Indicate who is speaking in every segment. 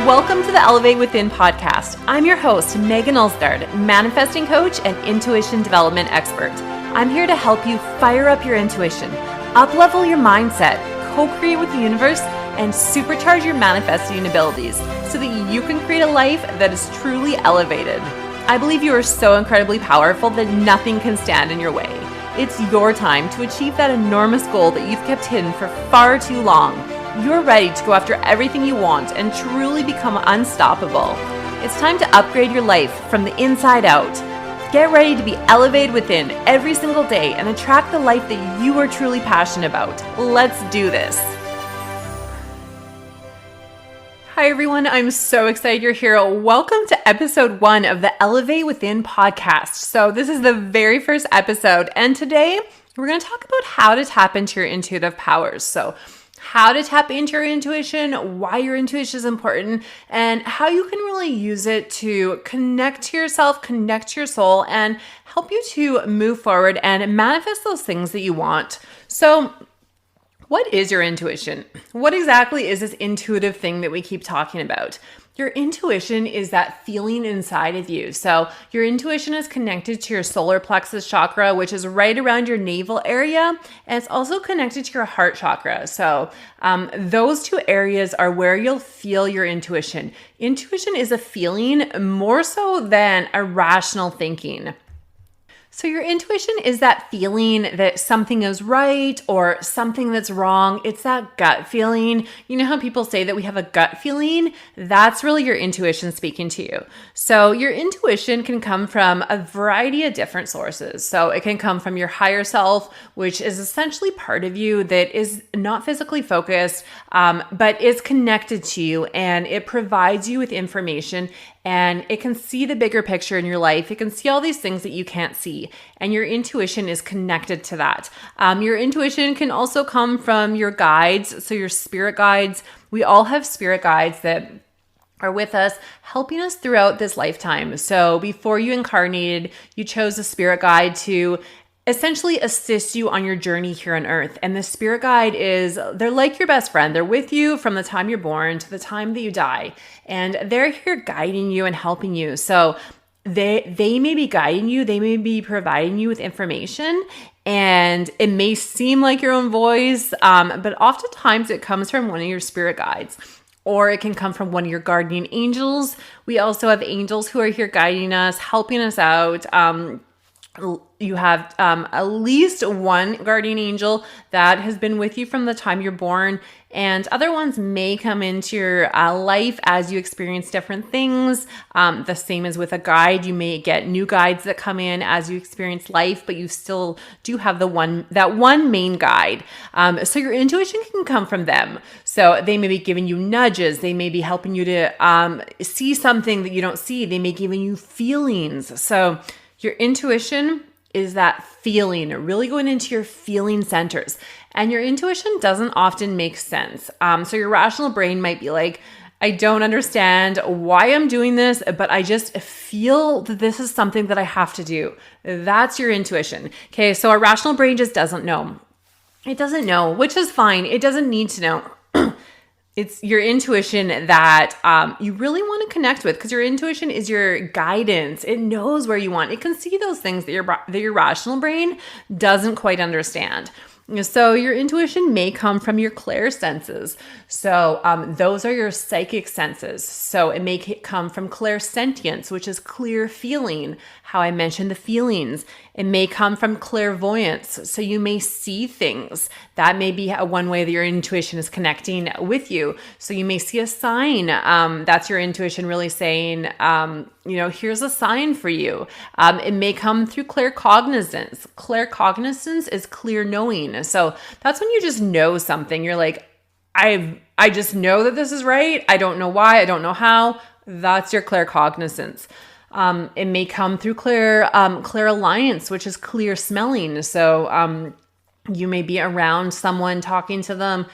Speaker 1: Welcome to the Elevate Within podcast. I'm your host, Megan Ulsgaard, manifesting coach and intuition development expert. I'm here to help you fire up your intuition, up-level your mindset, co-create with the universe, and supercharge your manifesting abilities so that you can create a life that is truly elevated. I believe you are so incredibly powerful that nothing can stand in your way. It's your time to achieve that enormous goal that you've kept hidden for far too long. You're ready to go after everything you want and truly become unstoppable. It's time to upgrade your life from the inside out. Get ready to be elevated within every single day and attract the life that you are truly passionate about. Let's do this. Hi everyone, I'm so excited you're here. Welcome to episode 1 of the Elevate Within podcast. So this is the very first episode, and today we're going to talk about how to tap into your intuitive powers. So how to tap into your intuition, why your intuition is important, and how you can really use it to connect to yourself, connect to your soul, and help you to move forward and manifest those things that you want. So what is your intuition? What exactly is this intuitive thing that we keep talking about? Your intuition is that feeling inside of you. So your intuition is connected to your solar plexus chakra, which is right around your navel area. And it's also connected to your heart chakra. So those two areas are where you'll feel your intuition. Intuition is a feeling more so than a rational thinking. So your intuition is that feeling that something is right or something that's wrong. It's that gut feeling. You know how people say that we have a gut feeling? That's really your intuition speaking to you. So your intuition can come from a variety of different sources. So it can come from your higher self, which is essentially part of you that is not physically focused, but is connected to you, and it provides you with information, and it can see the bigger picture in your life. It can see all these things that you can't see, and your intuition is connected to that. Your intuition can also come from your guides, so your spirit guides. We all have spirit guides that are with us, helping us throughout this lifetime. So before you incarnated, you chose a spirit guide to essentially assist you on your journey here on earth. And the spirit guide they're like your best friend. They're with you from the time you're born to the time that you die. And they're here guiding you and helping you. So they may be guiding you. They may be providing you with information. And it may seem like your own voice, but oftentimes it comes from one of your spirit guides. Or it can come from one of your guardian angels. We also have angels who are here guiding us, helping us out. You have at least one guardian angel that has been with you from the time you're born, and other ones may come into your life as you experience different things. The same as with a guide. You may get new guides that come in as you experience life, but you still do have that one main guide. So your intuition can come from them. So they may be giving you nudges. They may be helping you to see something that you don't see. They may be giving you feelings. So your intuition is that feeling, really going into your feeling centers. And your intuition doesn't often make sense. So your rational brain might be like, I don't understand why I'm doing this, but I just feel that this is something that I have to do. That's your intuition. Okay, so our rational brain just doesn't know. It doesn't know, which is fine. It doesn't need to know. It's your intuition that you really want to connect with, because your intuition is your guidance. It knows where you want. It can see those things that your rational brain doesn't quite understand. So your intuition may come from your clair senses. So those are your psychic senses. So it may come from clairsentience, which is clear feeling, how I mentioned the feelings. It may come from clairvoyance. So you may see things. That may be one way that your intuition is connecting with you. So you may see a sign. That's your intuition really saying, here's a sign for you. It may come through claircognizance. Claircognizance is clear knowing. So that's when you just know something. You're like, I just know that this is right. I don't know why. I don't know how. That's your claircognizance. It may come through clairalliance, which is clear smelling. So you may be around someone, talking to them,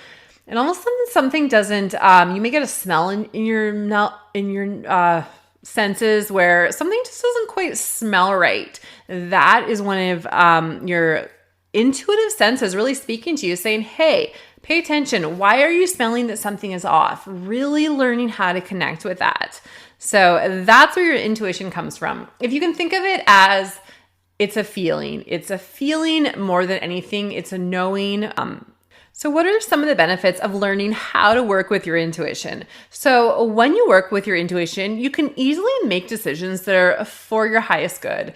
Speaker 1: and all of a sudden something doesn't. You may get a smell in your senses where something just doesn't quite smell right. That is one of your intuitive senses really speaking to you, saying, "Hey, Pay attention. Why are you smelling that something is off? Really learning how to connect with that. So that's where your intuition comes from. If you can think of it as it's a feeling more than anything. It's a knowing. So what are some of the benefits of learning how to work with your intuition? So when you work with your intuition, you can easily make decisions that are for your highest good.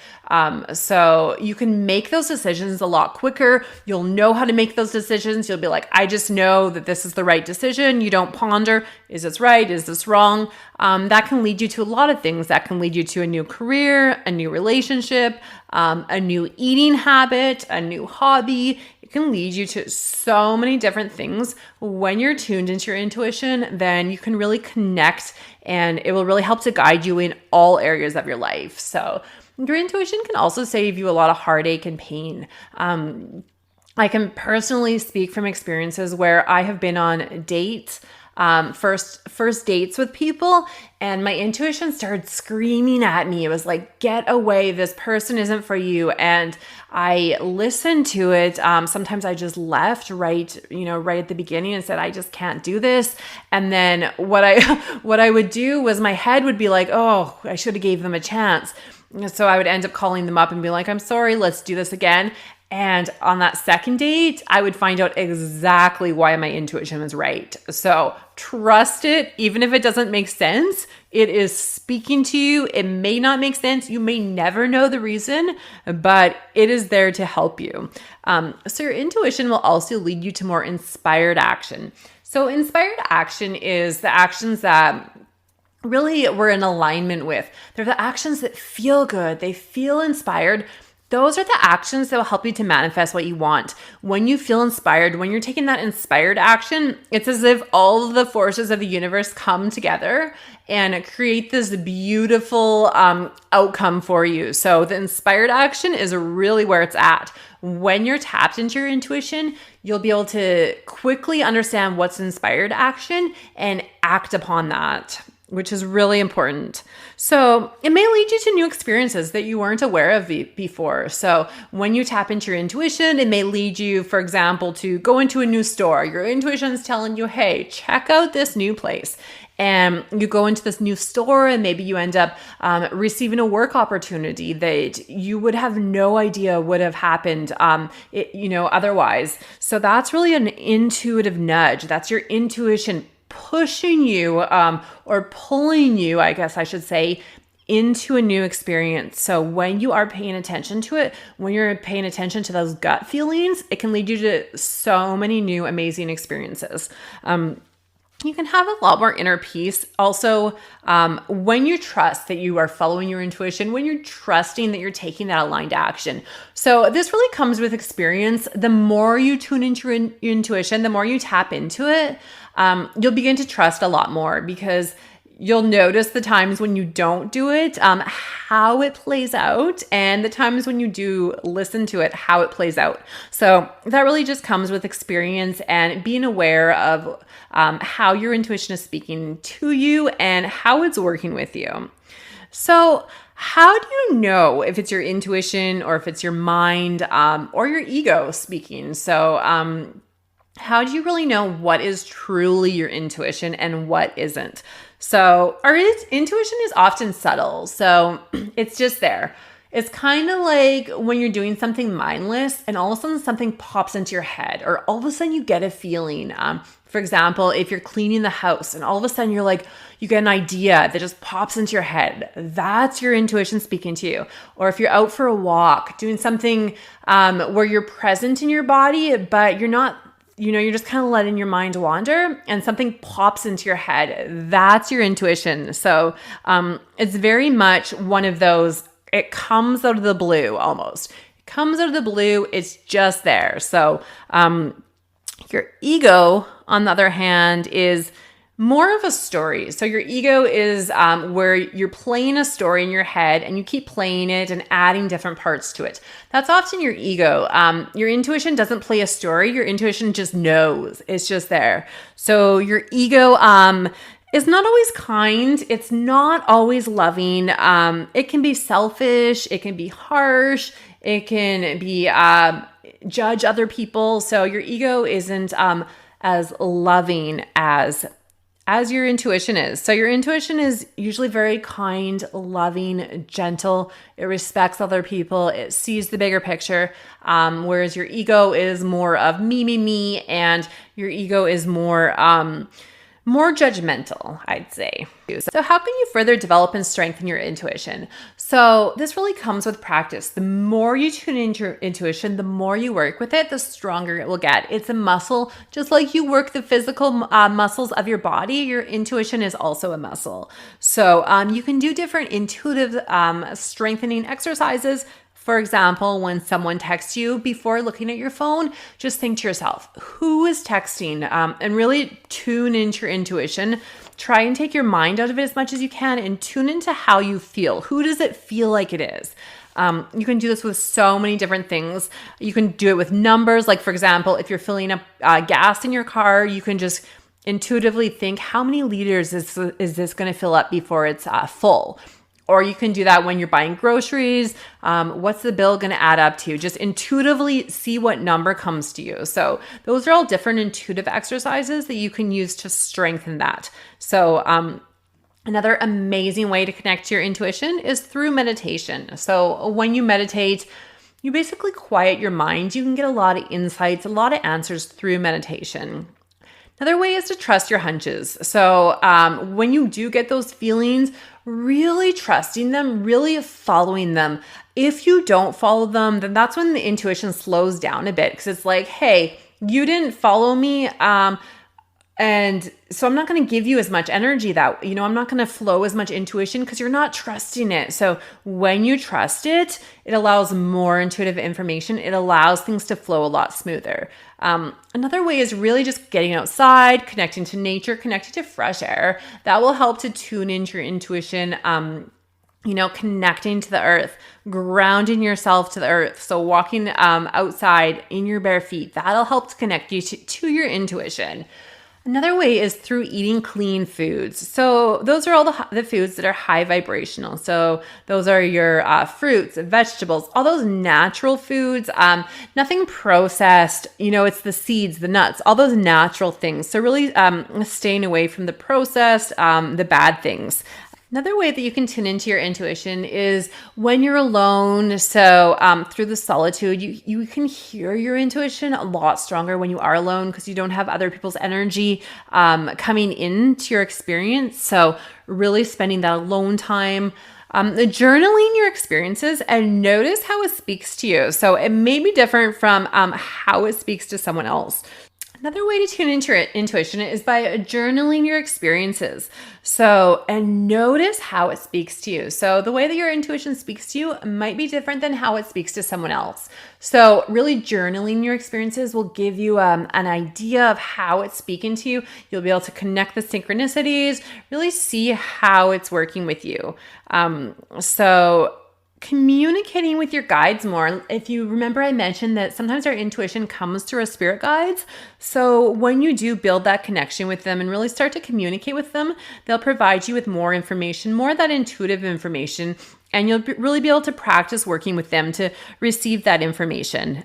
Speaker 1: So you can make those decisions a lot quicker. You'll know how to make those decisions. You'll be like, I just know that this is the right decision. You don't ponder, is this right? Is this wrong? That can lead you to a lot of things. That can lead you to a new career, a new relationship, a new eating habit, a new hobby. It can lead you to so many different things. When you're tuned into your intuition, then you can really connect and it will really help to guide you in all areas of your life. So your intuition can also save you a lot of heartache and pain. I can personally speak from experiences where I have been on dates, first dates with people, and my intuition started screaming at me. It was like, get away, this person isn't for you. And I listened to it. Sometimes I just left right at the beginning and said, I just can't do this. And then what I would do was my head would be like, oh, I should have gave them a chance. So I would end up calling them up and be like, I'm sorry, let's do this again. And on that second date, I would find out exactly why my intuition was right. So trust it, even if it doesn't make sense. It is speaking to you. It may not make sense. You may never know the reason, but it is there to help you. So your intuition will also lead you to more inspired action. So inspired action is the actions that really we're in alignment with. They're the actions that feel good. They feel inspired. Those are the actions that will help you to manifest what you want. When you feel inspired, when you're taking that inspired action, it's as if all of the forces of the universe come together and create this beautiful outcome for you. So the inspired action is really where it's at. When you're tapped into your intuition, you'll be able to quickly understand what's inspired action and act upon that, which is really important. So it may lead you to new experiences that you weren't aware of before. So when you tap into your intuition, it may lead you, for example, to go into a new store. Your intuition's telling you, hey, check out this new place. And you go into this new store and maybe you end up receiving a work opportunity that you would have no idea would have happened otherwise. So that's really an intuitive nudge. That's your intuition pushing you or pulling you, I guess I should say, into a new experience. So when you are paying attention to it, when you're paying attention to those gut feelings, it can lead you to so many new amazing experiences. You can have a lot more inner peace. Also, when you trust that you are following your intuition, when you're trusting that you're taking that aligned action. So this really comes with experience. The more you tune into your intuition, the more you tap into it, you'll begin to trust a lot more because you'll notice the times when you don't do it, how it plays out, and the times when you do listen to it, how it plays out. So that really just comes with experience and being aware of how your intuition is speaking to you and how it's working with you. So how do you know if it's your intuition or if it's your mind or your ego speaking? So how do you really know what is truly your intuition and what isn't? So our intuition is often subtle. So it's just there. It's kind of like when you're doing something mindless and all of a sudden something pops into your head or all of a sudden you get a feeling. For example, if you're cleaning the house and all of a sudden you get an idea that just pops into your head, that's your intuition speaking to you. Or if you're out for a walk, doing something where you're present in your body, but you're not, you're just kind of letting your mind wander and something pops into your head, that's your intuition. So it's very much one of those, it comes out of the blue almost. It comes out of the blue, it's just there. So your ego, on the other hand, is more of a story. So your ego is where you're playing a story in your head and you keep playing it and adding different parts to it. That's often your ego. Your intuition doesn't play a story. Your intuition just knows. It's just there. So your ego is not always kind. It's not always loving. It can be selfish. It can be harsh. It can be judge other people. So your ego isn't as loving as your intuition is. So your intuition is usually very kind, loving, gentle. It respects other people. It sees the bigger picture. Whereas your ego is more of me, and your ego is more judgmental, I'd say. So how can you further develop and strengthen your intuition? So this really comes with practice. The more you tune into your intuition, the more you work with it, the stronger it will get. It's a muscle. Just like you work the physical muscles of your body, your intuition is also a muscle. So you can do different intuitive strengthening exercises. For example, when someone texts you, before looking at your phone, just think to yourself, who is texting? And really tune into your intuition. Try and take your mind out of it as much as you can and tune into how you feel. Who does it feel like it is? You can do this with so many different things. You can do it with numbers. Like, for example, if you're filling up gas in your car, you can just intuitively think, how many liters is this going to fill up before it's full? Or you can do that when you're buying groceries. What's the bill going to add up to? Just intuitively see what number comes to you. So those are all different intuitive exercises that you can use to strengthen that. So another amazing way to connect to your intuition is through meditation. So when you meditate, you basically quiet your mind. You can get a lot of insights, a lot of answers through meditation. Another way is to trust your hunches. So when you do get those feelings, really trusting them, really following them. If you don't follow them, then that's when the intuition slows down a bit, because it's like, hey, you didn't follow me. And so I'm not going to give you as much energy that, I'm not going to flow as much intuition because you're not trusting it. So when you trust it, it allows more intuitive information. It allows things to flow a lot smoother. Another way is really just getting outside, connecting to nature, connecting to fresh air. That will help to tune into your intuition, connecting to the earth, grounding yourself to the earth. So walking outside in your bare feet, that'll help to connect you to your intuition. Another way is through eating clean foods. So those are all the foods that are high vibrational. So those are your fruits, vegetables, all those natural foods, nothing processed. It's the seeds, the nuts, all those natural things. So really staying away from the processed, the bad things. Another way that you can tune into your intuition is when you're alone. So through the solitude, you can hear your intuition a lot stronger when you are alone because you don't have other people's energy coming into your experience. So really spending that alone time, journaling your experiences and notice how it speaks to you. So it may be different from how it speaks to someone else. Another way to tune into your intuition is by journaling your experiences. So, and notice how it speaks to you. So the way that your intuition speaks to you might be different than how it speaks to someone else. So really journaling your experiences will give you an idea of how it's speaking to you. You'll be able to connect the synchronicities, really see how it's working with you. So communicating with your guides more. If you remember, I mentioned that sometimes our intuition comes through our spirit guides. So when you do build that connection with them and really start to communicate with them, they'll provide you with more information, more of that intuitive information, and you'll really be able to practice working with them to receive that information.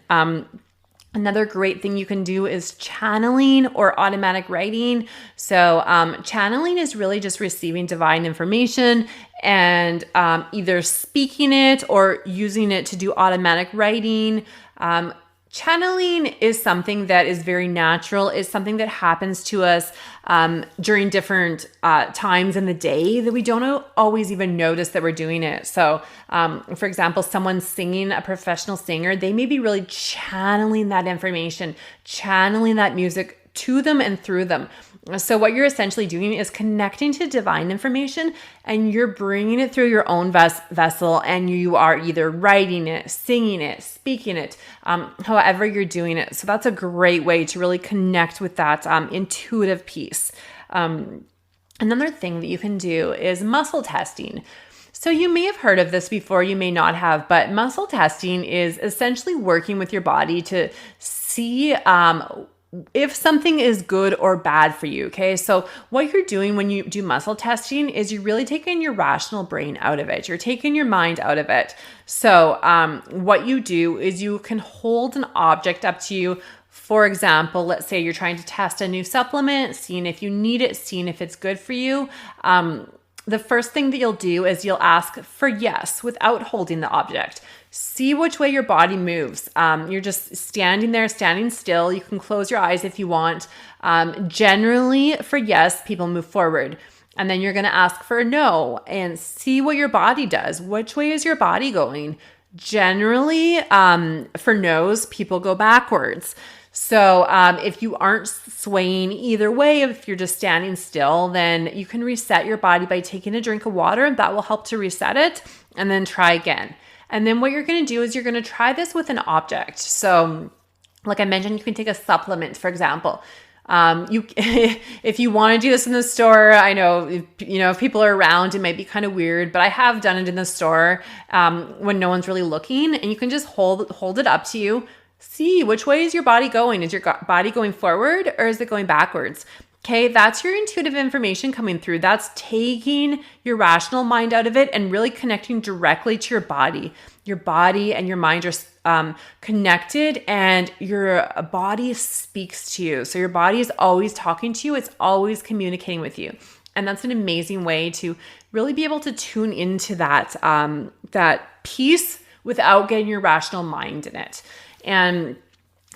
Speaker 1: Another great thing you can do is channeling or automatic writing. So channeling is really just receiving divine information and either speaking it or using it to do automatic writing. Channeling is something that is very natural. It's something that happens to us during different times in the day that we don't always even notice that we're doing it. So, for example, someone singing, a professional singer, they may be really channeling that information, channeling that music to them and through them. So what you're essentially doing is connecting to divine information and you're bringing it through your own vessel, and you are either writing it, singing it, speaking it, however you're doing it. So that's a great way to really connect with that intuitive piece. Another thing that you can do is muscle testing. So you may have heard of this before, you may not have, but muscle testing is essentially working with your body to see if something is good or bad for you, okay? So what you're doing when you do muscle testing is you're really taking your rational brain out of it. You're taking your mind out of it. So what you do is you can hold an object up to you For example, let's say you're trying to test a new supplement, seeing if you need it, seeing if it's good for you. The first thing that you'll do is you'll ask for yes without holding the object. See which way your body moves. You're just standing there, standing still. You can close your eyes if you want. Generally, for yes, people move forward. And then you're going to ask for a no and see what your body does. Which way is your body going? Generally, for no's, people go backwards. So if you aren't swaying either way, if you're just standing still, then you can reset your body by taking a drink of water. That will help to reset it, and then try again. And then what you're going to do is you're going to try this with an object. So like I mentioned, you can take a supplement, for example. If you want to do this in the store, I know, if people are around, it might be kind of weird, but I have done it in the store, when no one's really looking, and you can just hold it up to you. See which way is your body going? Is your body going forward or is it going backwards? Okay, that's your intuitive information coming through. That's taking your rational mind out of it and really connecting directly to your body. Your body and your mind are connected, and your body speaks to you. So your body is always talking to you. It's always communicating with you. And that's an amazing way to really be able to tune into that piece without getting your rational mind in it. And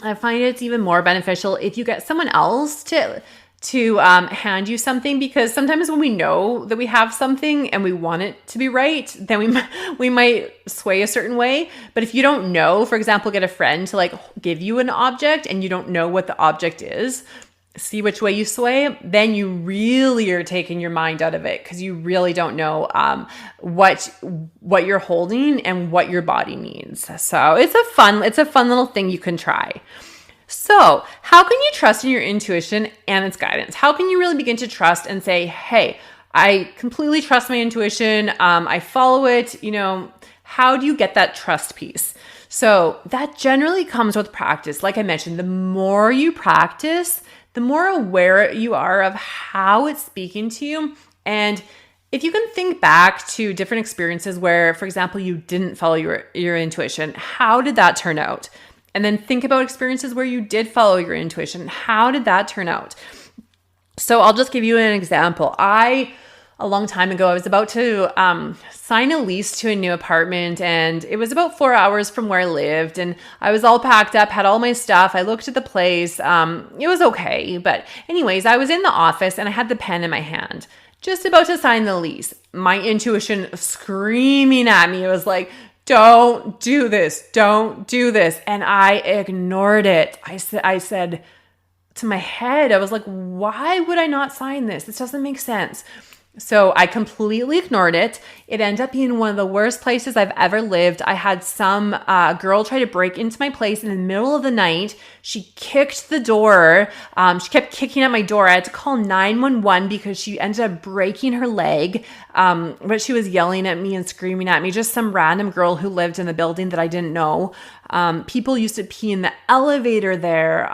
Speaker 1: I find it's even more beneficial if you get someone else to hand you something, because sometimes when we know that we have something and we want it to be right, then we might sway a certain way. But if you don't know, for example, get a friend to give you an object and you don't know what the object is, see which way you sway, then you really are taking your mind out of it, because you really don't know what you're holding and what your body needs. So it's a fun little thing you can try. So how can you trust in your intuition and its guidance? How can you really begin to trust and say, hey, I completely trust my intuition. I follow it. How do you get that trust piece? So that generally comes with practice. Like I mentioned, the more you practice, the more aware you are of how it's speaking to you. And if you can think back to different experiences where, for example, you didn't follow your intuition, how did that turn out? And then think about experiences where you did follow your intuition. How did that turn out? So I'll just give you an example. A long time ago, I was about to sign a lease to a new apartment, and it was about 4 hours from where I lived, and I was all packed up, had all my stuff. I looked at the place. It was okay. But anyways, I was in the office and I had the pen in my hand, just about to sign the lease. My intuition screaming at me. It was like, don't do this. Don't do this. And I ignored it. I said to my head, I was like, why would I not sign this? This doesn't make sense. So I completely ignored it. It ended up being one of the worst places I've ever lived. I had some girl try to break into my place in the middle of the night. She kicked the door. She kept kicking at my door. I had to call 911 because she ended up breaking her leg. But she was yelling at me and screaming at me. Just some random girl who lived in the building that I didn't know. People used to pee in the elevator there.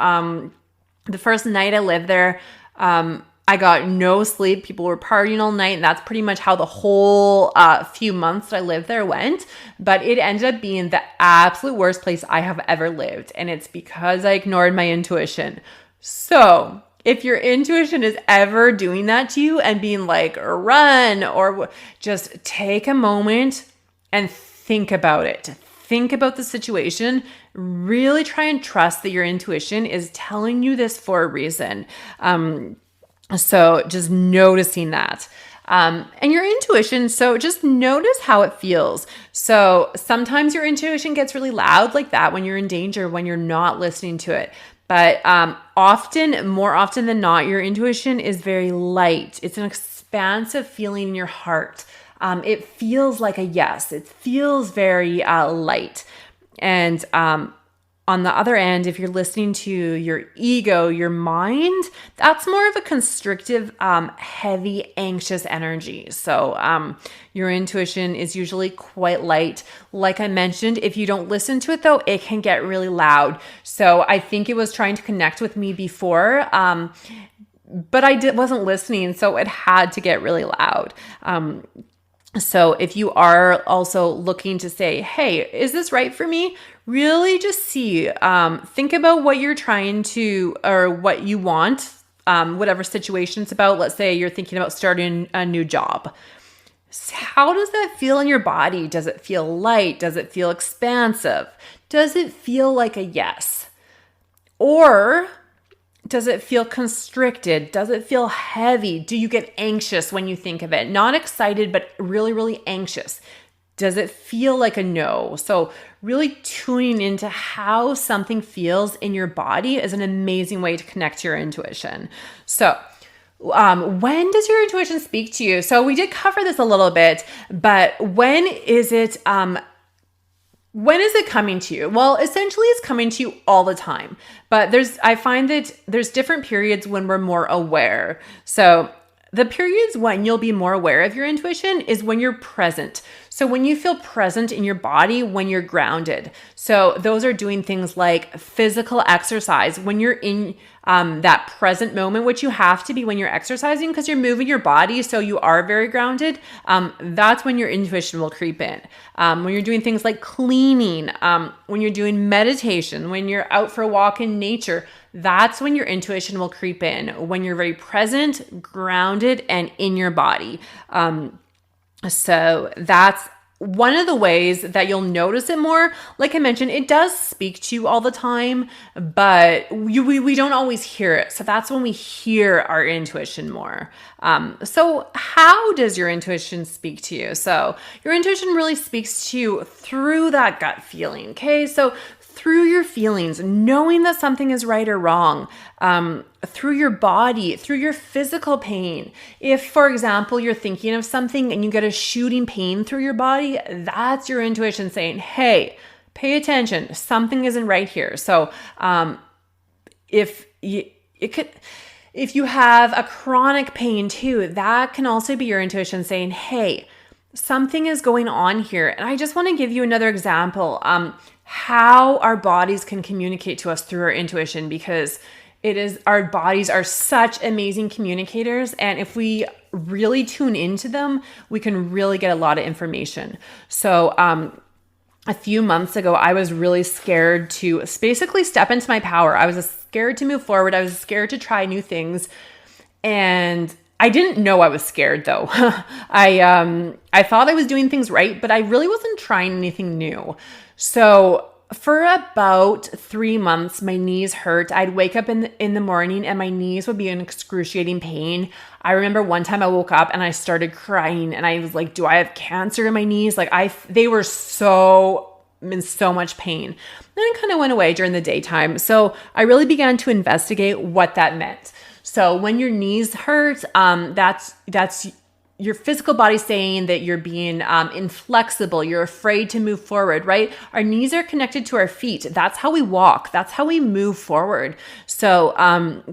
Speaker 1: The first night I lived there, I got no sleep. People were partying all night. And that's pretty much how the whole few months that I lived there went. But it ended up being the absolute worst place I have ever lived. And it's because I ignored my intuition. So if your intuition is ever doing that to you and being like, run, or just take a moment and think about it. Think about the situation. Really try and trust that your intuition is telling you this for a reason. So just noticing that. And your intuition, so just notice how it feels. So sometimes your intuition gets really loud like that when you're in danger, when you're not listening to it. But more often than not, your intuition is very light. It's an expansive feeling in your heart. It feels like a yes. It feels very light. And on the other end, if you're listening to your ego, your mind, that's more of a constrictive, heavy, anxious energy. So your intuition is usually quite light. Like I mentioned, if you don't listen to it though, it can get really loud. So I think it was trying to connect with me before, but I wasn't listening, so it had to get really loud. So if you are also looking to say, hey, is this right for me? Really just see, think about what you're trying to, or what you want, whatever situation it's about. Let's say you're thinking about starting a new job. How does that feel in your body? Does it feel light? Does it feel expansive? Does it feel like a yes? Or does it feel constricted? Does it feel heavy? Do you get anxious when you think of it? Not excited, but really, really anxious. Does it feel like a no? So really tuning into how something feels in your body is an amazing way to connect to your intuition. So when does your intuition speak to you? So we did cover this a little bit, but when is it coming to you? Well, essentially it's coming to you all the time, but I find that there's different periods when we're more aware. So the periods when you'll be more aware of your intuition is when you're present. So when you feel present in your body, when you're grounded. So those are doing things like physical exercise. When you're in that present moment, which you have to be when you're exercising because you're moving your body, so you are very grounded. That's when your intuition will creep in. When you're doing things like cleaning, when you're doing meditation, when you're out for a walk in nature, that's when your intuition will creep in, when you're very present, grounded, and in your body. So that's one of the ways that you'll notice it more. Like I mentioned, it does speak to you all the time, but we don't always hear it. So that's when we hear our intuition more. So how does your intuition speak to you? So your intuition really speaks to you through that gut feeling. Okay. So through your feelings, knowing that something is right or wrong, through your body, through your physical pain. If, for example, you're thinking of something and you get a shooting pain through your body, that's your intuition saying, hey, pay attention. Something isn't right here. So if you have a chronic pain too, that can also be your intuition saying, hey, something is going on here. And I just want to give you another example. How our bodies can communicate to us through our intuition, because our bodies are such amazing communicators. And if we really tune into them, we can really get a lot of information. So, a few months ago, I was really scared to basically step into my power. I was scared to move forward. I was scared to try new things. And I didn't know I was scared though. I thought I was doing things right, but I really wasn't trying anything new. So for about 3 months, my knees hurt. I'd wake up in the morning and my knees would be in excruciating pain. I remember one time I woke up and I started crying and I was like, do I have cancer in my knees? Like they were in so much pain. Then it kind of went away during the daytime. So I really began to investigate what that meant. So when your knees hurt, that's your physical body saying that you're being inflexible, you're afraid to move forward, right? Our knees are connected to our feet. That's how we walk. That's how we move forward. So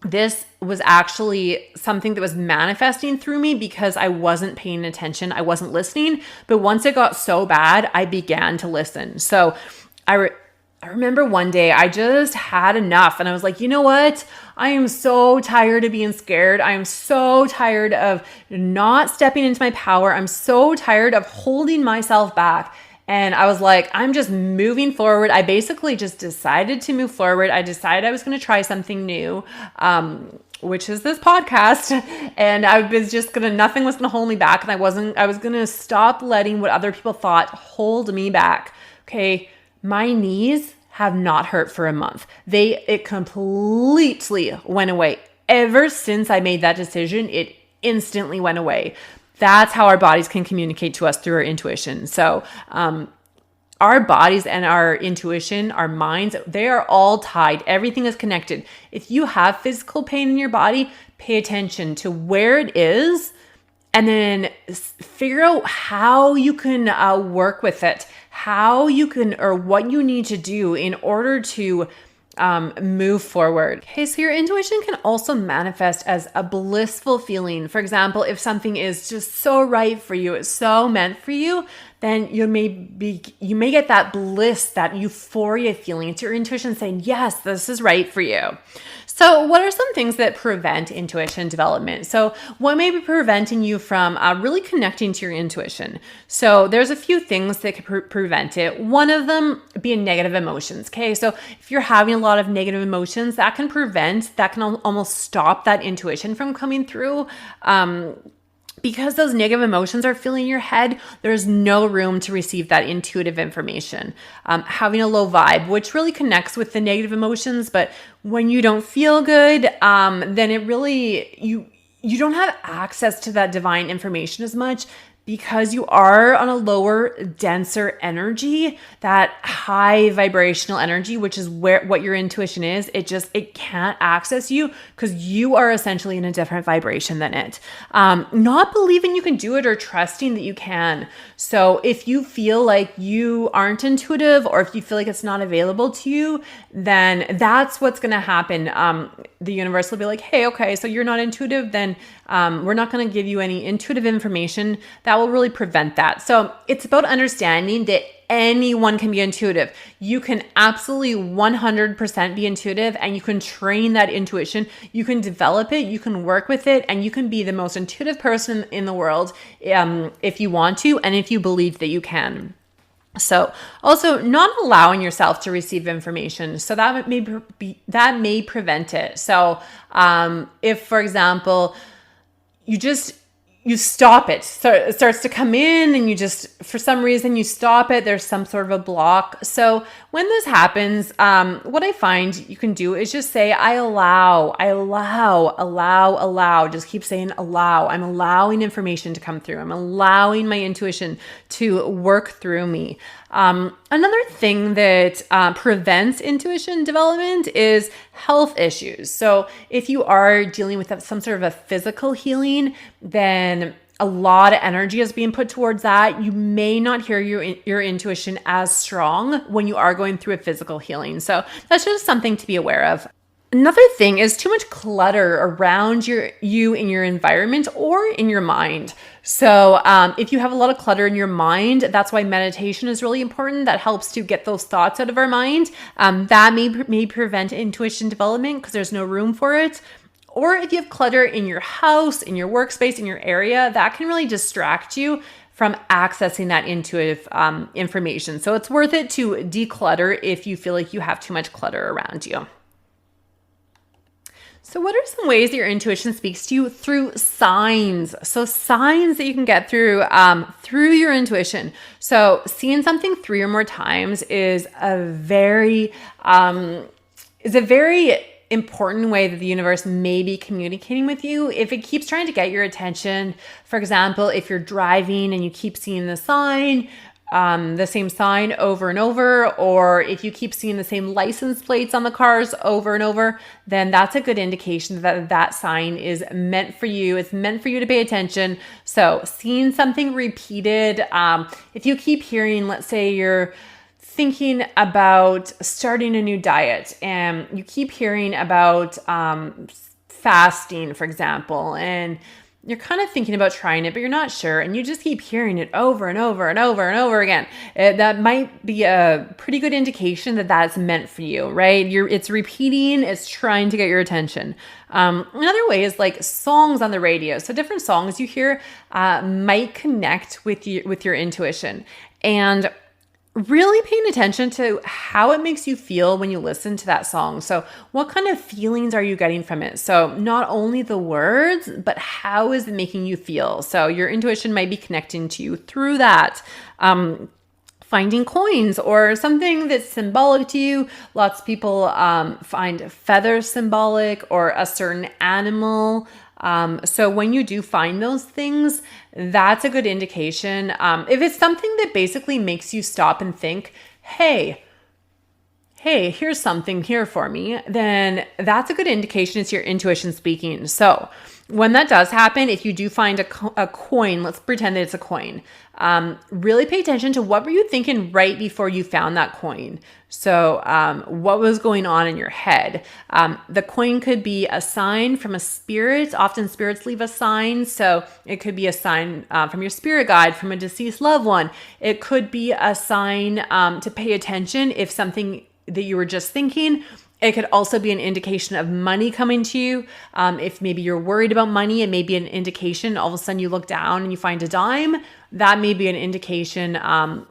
Speaker 1: this was actually something that was manifesting through me because I wasn't paying attention. I wasn't listening. But once it got so bad, I began to listen. So I remember one day I just had enough and I was like, you know what? I am so tired of being scared. I am so tired of not stepping into my power. I'm so tired of holding myself back. And I was like, I'm just moving forward. I basically just decided to move forward. I decided I was going to try something new, which is this podcast. And I was just nothing was going to hold me back. And I was going to stop letting what other people thought hold me back. Okay. My knees have not hurt for a month. It completely went away. Ever since I made that decision, it instantly went away. That's how our bodies can communicate to us through our intuition. So, our bodies and our intuition, our minds, they are all tied. Everything is connected. If you have physical pain in your body, pay attention to where it is and then figure out how you can work with it, how you can, or what you need to do in order to move forward. Okay, so your intuition can also manifest as a blissful feeling. For example, if something is just so right for you, it's so meant for you, then you may get that bliss, that euphoria feeling. It's your intuition saying, yes, this is right for you. So, what are some things that prevent intuition development? So, what may be preventing you from really connecting to your intuition? So, there's a few things that could prevent it. One of them being negative emotions. Okay, so if you're having a lot of negative emotions, that can almost stop that intuition from coming through. Because those negative emotions are filling your head, there's no room to receive that intuitive information. Having a low vibe, which really connects with the negative emotions, but when you don't feel good, then it really, you don't have access to that divine information as much because you are on a lower, denser energy, that high vibrational energy, which is what your intuition is. It can't access you because you are essentially in a different vibration than it. Not believing you can do it or trusting that you can. So if you feel like you aren't intuitive, or if you feel like it's not available to you, then that's what's going to happen. The universe will be like, hey, okay, so you're not intuitive, then we're not going to give you any intuitive information. That will really prevent that. So it's about understanding that anyone can be intuitive. You can absolutely 100% be intuitive, and you can train that intuition. You can develop it, you can work with it, and you can be the most intuitive person in the world if you want to, and if you believe that you can. So also not allowing yourself to receive information. So that may prevent it. So if, for example, you stop it. So it starts to come in and for some reason you stop it. There's some sort of a block. So when this happens, what I find you can do is just say, I allow. Just keep saying allow. I'm allowing information to come through. I'm allowing my intuition to work through me. Another thing that prevents intuition development is health issues. So if you are dealing with some sort of a physical healing, then a lot of energy is being put towards that. You may not hear your intuition as strong when you are going through a physical healing. So that's just something to be aware of. Another thing is too much clutter around you in your environment or in your mind. So if you have a lot of clutter in your mind, that's why meditation is really important. That helps to get those thoughts out of our mind. That may prevent intuition development because there's no room for it. Or if you have clutter in your house, in your workspace, in your area, that can really distract you from accessing that intuitive information. So it's worth it to declutter if you feel like you have too much clutter around you. So what are some ways that your intuition speaks to you? Through signs. So signs that you can get through your intuition. So seeing something 3 or more times is a very important way that the universe may be communicating with you. If it keeps trying to get your attention, for example, if you're driving and you keep seeing the same sign over and over, or if you keep seeing the same license plates on the cars over and over, then that's a good indication that sign is meant for you. It's meant for you to pay attention. So seeing something repeated, if you keep hearing, let's say you're thinking about starting a new diet and you keep hearing about fasting, for example, and you're kind of thinking about trying it, but you're not sure, and you just keep hearing it over and over and over and over again, that might be a pretty good indication that that's meant for you, right? It's repeating, it's trying to get your attention. Another way is like songs on the radio. So different songs you hear might connect with your intuition, and really paying attention to how it makes you feel when you listen to that song. So what kind of feelings are you getting from it? So not only the words, but how is it making you feel? So your intuition might be connecting to you through that. Finding coins or something that's symbolic to you. Lots of people find feathers symbolic, or a certain animal. So when you do find those things, that's a good indication. If it's something that basically makes you stop and think, hey, here's something here for me, then that's a good indication it's your intuition speaking. So when that does happen, if you do find a coin, let's pretend that it's a coin, really pay attention to what were you thinking right before you found that coin. So what was going on in your head? The coin could be a sign from a spirit. Often spirits leave a sign. So it could be a sign from your spirit guide, from a deceased loved one. It could be a sign to pay attention if something that you were just thinking It could also be an indication of money coming to you. If maybe you're worried about money, it may be an indication. All of a sudden you look down and you find a dime. That may be an indication,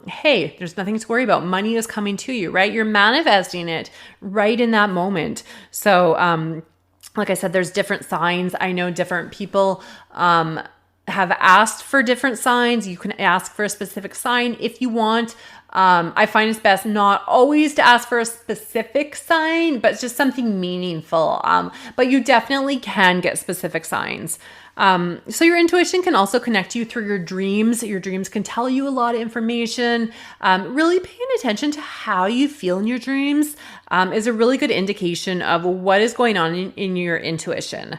Speaker 1: hey, there's nothing to worry about. Money is coming to you, right? You're manifesting it right in that moment. So like I said, there's different signs. I know different people have asked for different signs. You can ask for a specific sign if you want. I find it's best not always to ask for a specific sign, but just something meaningful. But you definitely can get specific signs. So your intuition can also connect you through your dreams. Your dreams can tell you a lot of information. Really paying attention to how you feel in your dreams is a really good indication of what is going on in your intuition.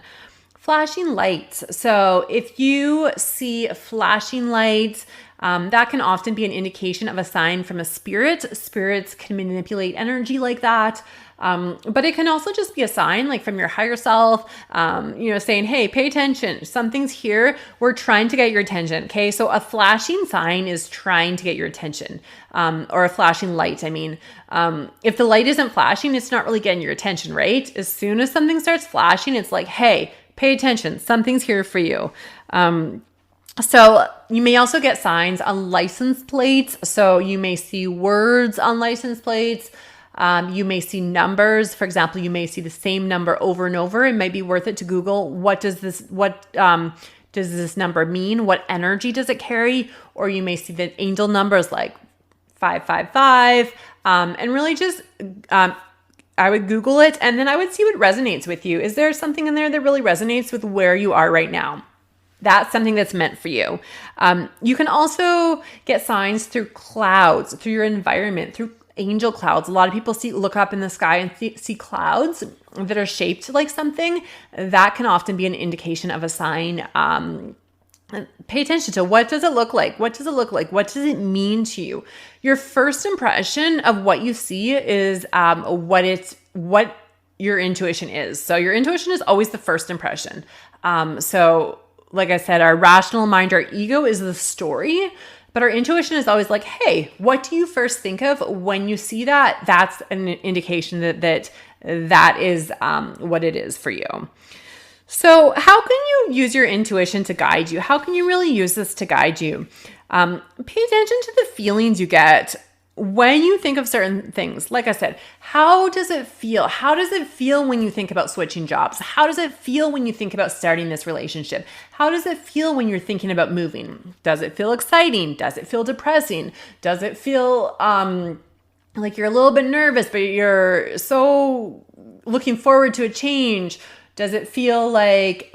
Speaker 1: Flashing lights. So if you see flashing lights, that can often be an indication of a sign from a spirit. Spirits can manipulate energy like that. But it can also just be a sign like from your higher self, saying, hey, pay attention. Something's here. We're trying to get your attention. Okay. So a flashing sign is trying to get your attention, or a flashing light. I mean, if the light isn't flashing, it's not really getting your attention, right? As soon as something starts flashing, it's like, hey, pay attention. Something's here for you. So you may also get signs on license plates. So you may see words on license plates. You may see numbers. For example, you may see the same number over and over. It might be worth it to Google, what does this number mean? What energy does it carry? Or you may see the angel numbers like 555, and really just, I would Google it and then I would see what resonates with you. Is there something in there that really resonates with where you are right now? That's something that's meant for you. You can also get signs through clouds, through your environment, through angel clouds. A lot of people look up in the sky and see clouds that are shaped like something. That can often be an indication of a sign. Pay attention to, what does it look like? What does it look like? What does it mean to you? Your first impression of what you see is what your intuition is. So your intuition is always the first impression. So like I said, our rational mind, our ego is the story, but our intuition is always like, hey, what do you first think of when you see that? That's an indication that is what it is for you. So how can you use your intuition to guide you? How can you really use this to guide you? Pay attention to the feelings you get when you think of certain things. Like I said, how does it feel? How does it feel when you think about switching jobs? How does it feel when you think about starting this relationship? How does it feel when you're thinking about moving? Does it feel exciting? Does it feel depressing? Does it feel like you're a little bit nervous, but you're so looking forward to a change? Does it feel like,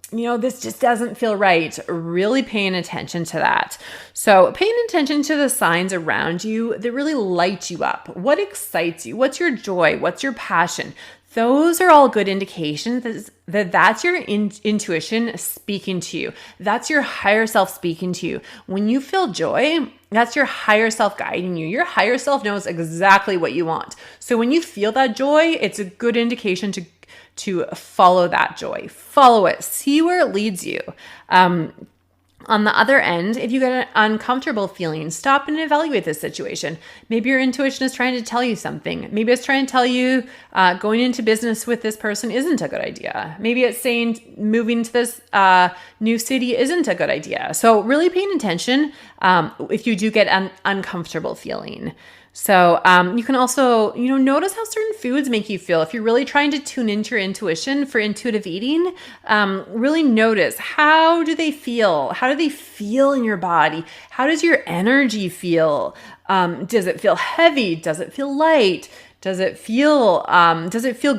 Speaker 1: this just doesn't feel right? Really paying attention to that. So paying attention to the signs around you that really light you up. What excites you? What's your joy? What's your passion? Those are all good indications that's your intuition speaking to you. That's your higher self speaking to you. When you feel joy, that's your higher self guiding you. Your higher self knows exactly what you want. So when you feel that joy, it's a good indication to follow that joy. Follow it. See where it leads you. On the other end, if you get an uncomfortable feeling, stop and evaluate this situation. Maybe your intuition is trying to tell you something. Maybe it's trying to tell you going into business with this person isn't a good idea. Maybe it's saying moving to this new city isn't a good idea. So really paying attention if you do get an uncomfortable feeling. So you can also, notice how certain foods make you feel. If you're really trying to tune into your intuition for intuitive eating, really notice, how do they feel? How do they feel in your body? How does your energy feel? Does it feel heavy? Does it feel light? Does it feel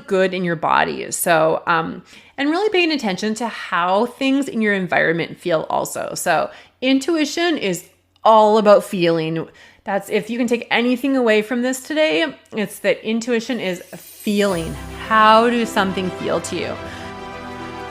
Speaker 1: good in your body? So, and really paying attention to how things in your environment feel also. So intuition is all about feeling. That's, if you can take anything away from this today, it's that intuition is feeling. How does something feel to you?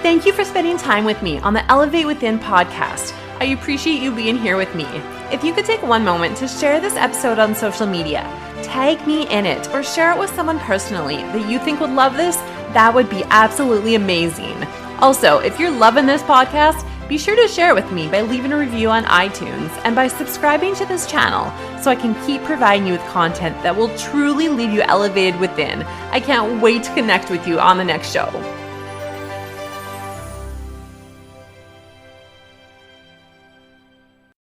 Speaker 1: Thank you for spending time with me on the Elevate Within podcast. I appreciate you being here with me. If you could take one moment to share this episode on social media, tag me in it, or share it with someone personally that you think would love this, that would be absolutely amazing. Also, if you're loving this podcast, Be sure to share it with me by leaving a review on iTunes and by subscribing to this channel so I can keep providing you with content that will truly leave you elevated within. I can't wait to connect with you on the next show.